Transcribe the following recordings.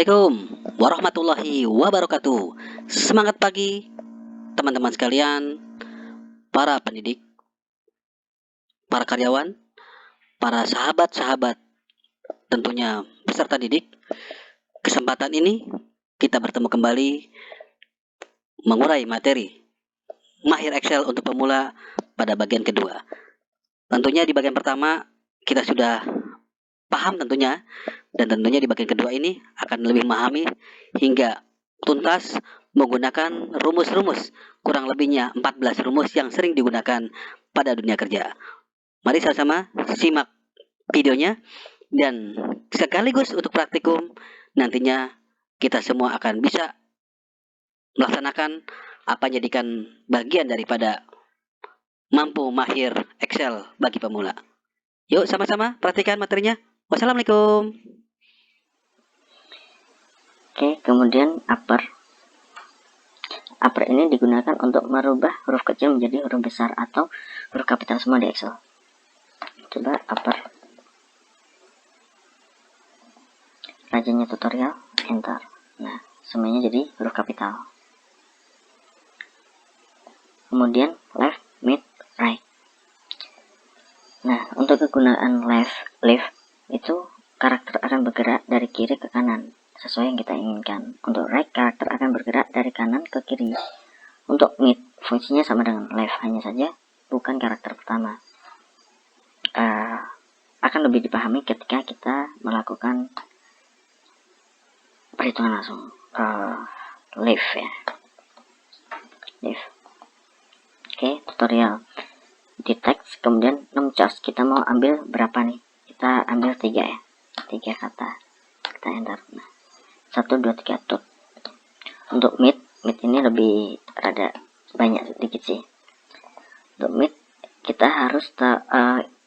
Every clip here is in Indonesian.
Assalamualaikum warahmatullahi wabarakatuh. Semangat pagi teman-teman sekalian, para pendidik, para karyawan, para sahabat-sahabat, tentunya peserta didik. Kesempatan ini kita bertemu kembali mengurai materi Mahir Excel untuk pemula pada bagian kedua. Tentunya di bagian pertama kita sudah paham tentunya, dan tentunya di bagian kedua ini akan lebih memahami hingga tuntas menggunakan rumus-rumus, kurang lebihnya 14 rumus yang sering digunakan pada dunia kerja. Mari sama-sama simak videonya, dan sekaligus untuk praktikum nantinya kita semua akan bisa melaksanakan apa yang jadikan bagian daripada mampu mahir Excel bagi pemula. Yuk sama-sama perhatikan materinya. Wassalamualaikum. Oke, kemudian upper. Upper ini digunakan untuk merubah huruf kecil menjadi huruf besar atau huruf kapital semua di Excel. Coba upper. Rajanya tutorial, enter. Nah, semuanya jadi huruf kapital. Kemudian left, mid, right. Nah, untuk kegunaan left itu karakter akan bergerak dari kiri ke kanan sesuai yang kita inginkan. Untuk right, karakter akan bergerak dari kanan ke kiri. Untuk mid, fungsinya sama dengan left, hanya saja bukan karakter pertama. Akan lebih dipahami ketika kita melakukan perhitungan langsung. Left ya, left. Oke, tutorial di teks, kemudian 6 charge. Kita mau ambil berapa nih? Kita ambil 3 ya, 3 kata. Kita enter. Nah, 1, 2, 3 tut. Untuk mid ini lebih rada banyak sedikit sih. Untuk mid kita harus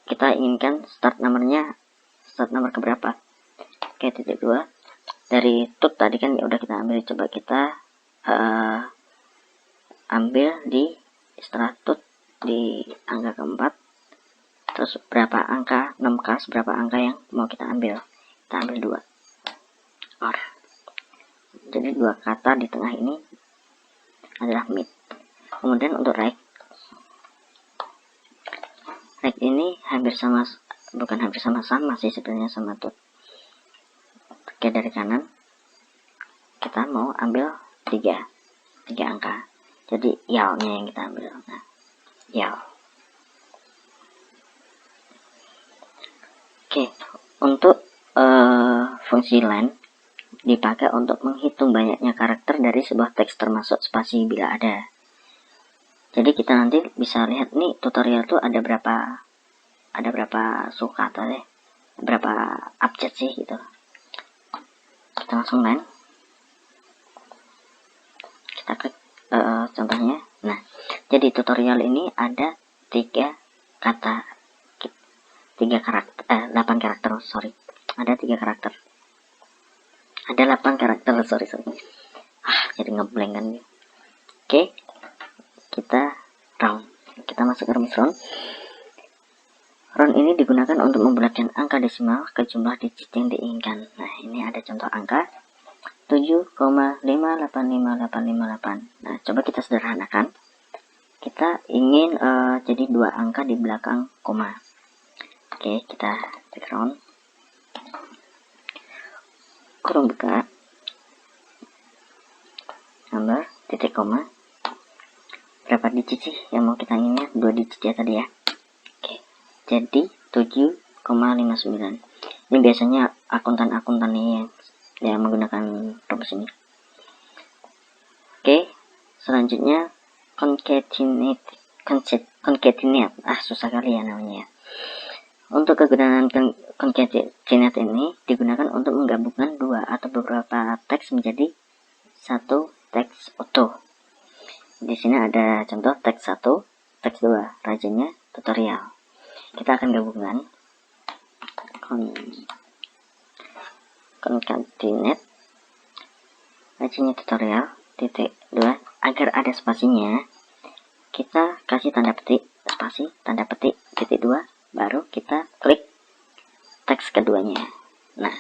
kita inginkan start nomor keberapa. Oke, titik 2 dari tut tadi kan ya udah kita ambil. Coba kita ambil di setelah tut di angka keempat, terus berapa angka, 6 berapa angka yang mau kita ambil. Kita ambil 2 or. Jadi 2 kata di tengah ini adalah mid. Kemudian untuk right ini bukan hampir sama sih sebenarnya sama tut. Oke, dari kanan kita mau ambil 3 angka, jadi yalnya yang kita ambil. Nah, yal. Oke, untuk fungsi len dipakai untuk menghitung banyaknya karakter dari sebuah teks termasuk spasi bila ada. Jadi kita nanti bisa lihat nih tutorial tuh ada berapa sukata deh, berapa abjad sih gitu. Kita langsung len, kita klik contohnya. Nah, jadi tutorial ini ada 8 karakter, sorry. Ada 8 karakter, sorry. Jadi ngeblank kan. Oke, kita round. Kita masuk ke rumus round. Round ini digunakan untuk membulatkan angka desimal ke jumlah digit yang diinginkan. Nah, ini ada contoh angka 7,585858. Nah, coba kita sederhanakan. Kita ingin jadi 2 angka di belakang koma. Oke, kita cek round. Kurung buka, number, titik koma. Berapa digit sih yang mau kita inginnya? 2 digit ya tadi ya. Oke, jadi 7,59. Ini biasanya akuntan nih yang menggunakan rumus ini. Oke, selanjutnya concatenate. Susah kali ya namanya. Untuk kegunaan concatenate ini digunakan untuk menggabungkan 2 atau beberapa teks menjadi satu teks utuh. Di sini ada contoh teks 1, teks 2, rajanya tutorial. Kita akan gabungkan concatenate rajanya tutorial titik 2. Agar ada spasinya, kita kasih tanda petik spasi, tanda petik titik 2, baru kita klik teks keduanya. Nah,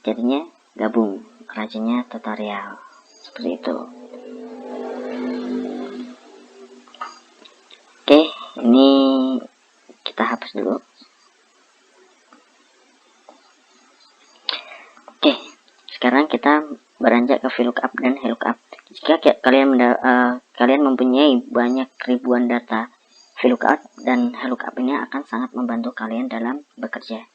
jadinya gabung. rajinnya tutorial seperti itu. Oke, ini kita hapus dulu. Oke, sekarang kita beranjak ke VLOOKUP dan HLOOKUP. Jika kalian mempunyai banyak ribuan data, VLOOKUP dan HLOOKUP ini akan sangat membantu kalian dalam bekerja.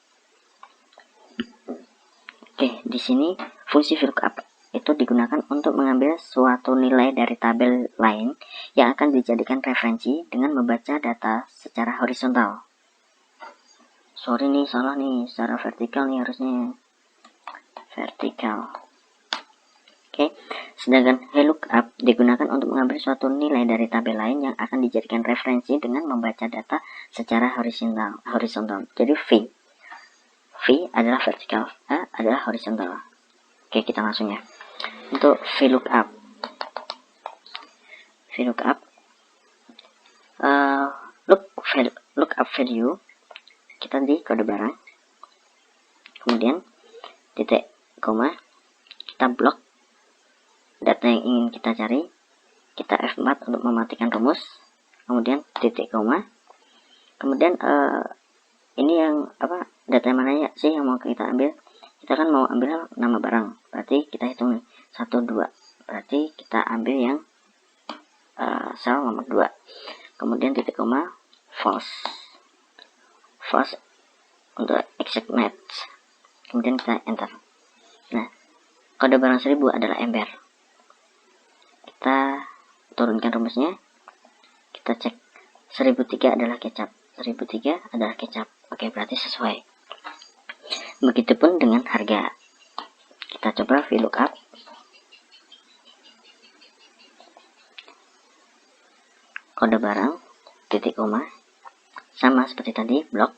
Oke, di sini fungsi VLOOKUP itu digunakan untuk mengambil suatu nilai dari tabel lain yang akan dijadikan referensi dengan membaca data secara horizontal. Sorry nih, salah nih, secara vertikal nih harusnya. Vertikal. Oke, sedangkan VLOOKUP digunakan untuk mengambil suatu nilai dari tabel lain yang akan dijadikan referensi dengan membaca data secara horizontal. Jadi V adalah vertikal, A adalah horizontal. Oke, kita langsung ya. Untuk VLOOKUP, lookup value, kita di kode barang, kemudian titik koma, kita blok data yang ingin kita cari, kita F4 untuk mematikan rumus, kemudian titik koma, kemudian ini yang data mana ya sih yang mau kita ambil. Kita kan mau ambil nama barang, berarti kita hitung 1, 2, berarti kita ambil yang sel nomor 2, kemudian titik koma, false untuk exact match, kemudian kita enter. Nah, kode barang 1000 adalah ember. Kita turunkan rumusnya, kita cek 1003 adalah kecap, 1003 adalah kecap. Oke, berarti sesuai. Begitupun dengan harga. Kita coba VLOOKUP. Kode barang, titik koma, sama seperti tadi, blok.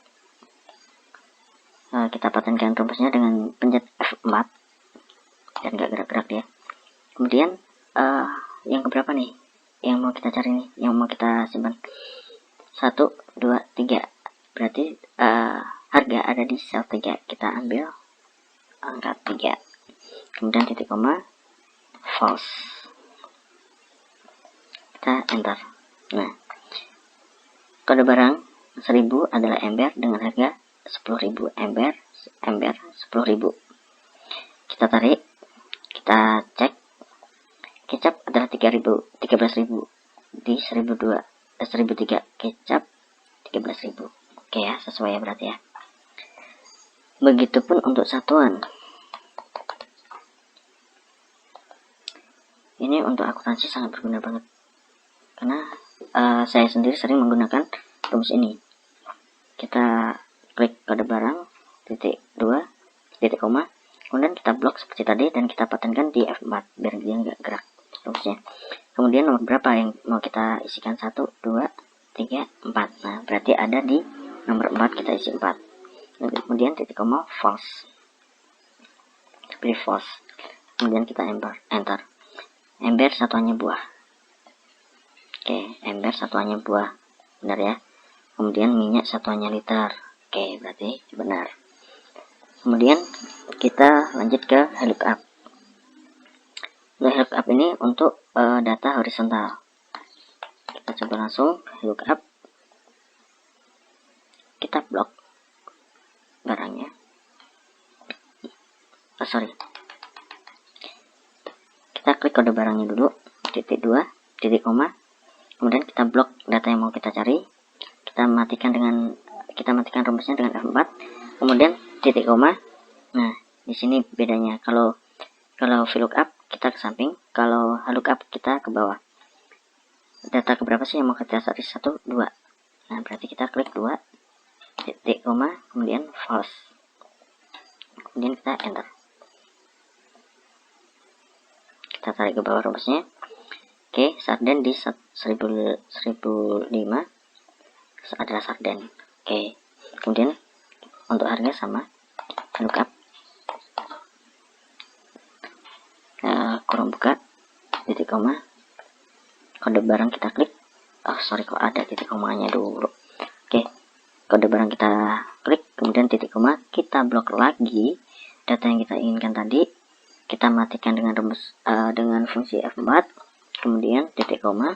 Kita patenkan rumusnya dengan pencet F4 dan gak gerak-gerak ya. Kemudian yang keberapa nih yang mau kita cari nih, yang mau kita simpan? 1, 2, 3, berarti harga ada di sel 3, kita ambil angka 3, kemudian titik koma, false, kita enter. Nah, kode barang 1000 adalah ember dengan harga 10.000, ember 10.000. Kita tarik, kita cek, kecap adalah 13.000 di 1003, kecap 13.000. Oke ya, sesuai ya berarti ya. Begitupun untuk satuan. Ini untuk akuntansi sangat berguna banget, karena saya sendiri sering menggunakan rumus ini. Kita klik kode barang, titik 2, titik koma, kemudian kita blok seperti tadi dan kita patenkan di F4 biar dia nggak gerak rumusnya. Kemudian nomor berapa yang mau kita isikan? 1, 2, 3, 4. Nah, berarti ada di nomor 4, kita isi 4. Kemudian titik koma, false, pilih false, kemudian kita enter. Ember satuannya buah. Oke, ember satuannya buah, benar ya. Kemudian minyak satuannya liter. Oke, berarti benar. Kemudian kita lanjut ke VLOOKUP. VLOOKUP ini untuk data horizontal. Kita coba langsung VLOOKUP. Kita blok barangnya. Kita klik kode barangnya dulu, titik 2, titik koma, kemudian kita blok data yang mau kita cari. Kita matikan rumusnya dengan F4, kemudian titik koma. Nah, di sini bedanya. Kalau VLOOKUP kita ke samping, kalau HLOOKUP kita ke bawah. Data keberapa sih yang mau kita cari? 1, 2. Nah, berarti kita klik 2, titik koma, kemudian false, kemudian kita enter. Kita tarik ke bawah rumusnya. Oke, sarden di 1005 adalah sarden. Oke, kemudian untuk harga sama, VLOOKUP, kurung buka, titik koma, kode barang kita klik. Kok ada titik komanya dulu. Oke, kode barang kita klik, kemudian titik koma, kita blok lagi data yang kita inginkan tadi, kita matikan dengan dengan fungsi F4, kemudian titik koma.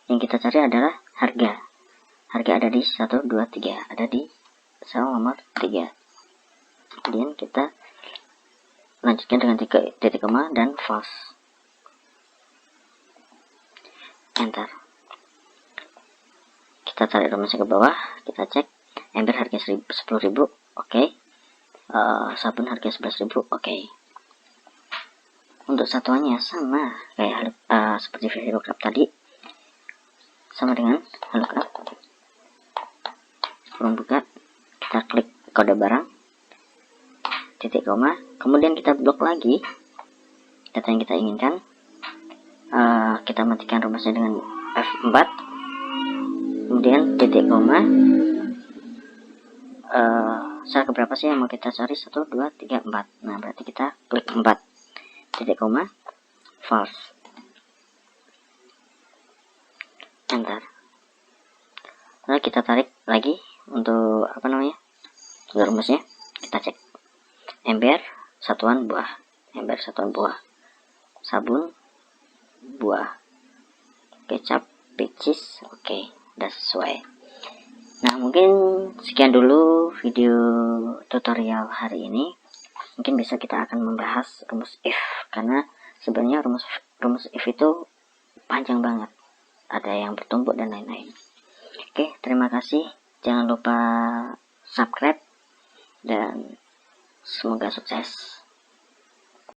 Yang kita cari adalah harga ada di 1, 2, 3, ada di sel nomor 3. Kemudian kita lanjutkan dengan titik koma dan false, enter. Kita tarik rumusnya ke bawah, kita cek ember harga 10.000, oke. Sabun harga 11.000, oke. Untuk satuannya sama kayak seperti VLOOKUP tadi, sama dengan VLOOKUP. Sebelum buka, kita klik kode barang, titik koma, kemudian kita blok lagi data yang kita inginkan. Kita matikan rumusnya dengan F4, kemudian titik koma. Sel keberapa sih yang mau kita cari? 1, 2, 3, 4. Nah, berarti kita klik 4, titik koma, false, enter. Lalu kita tarik lagi untuk untuk rumusnya. Kita cek ember satuan buah, sabun buah, kecap, peaches, oke, udah sesuai. Nah, mungkin sekian dulu video tutorial hari ini. Mungkin bisa kita akan membahas rumus if, karena sebenarnya rumus if itu panjang banget, ada yang bertumpuk dan lain-lain. Oke, terima kasih, jangan lupa subscribe dan semoga sukses.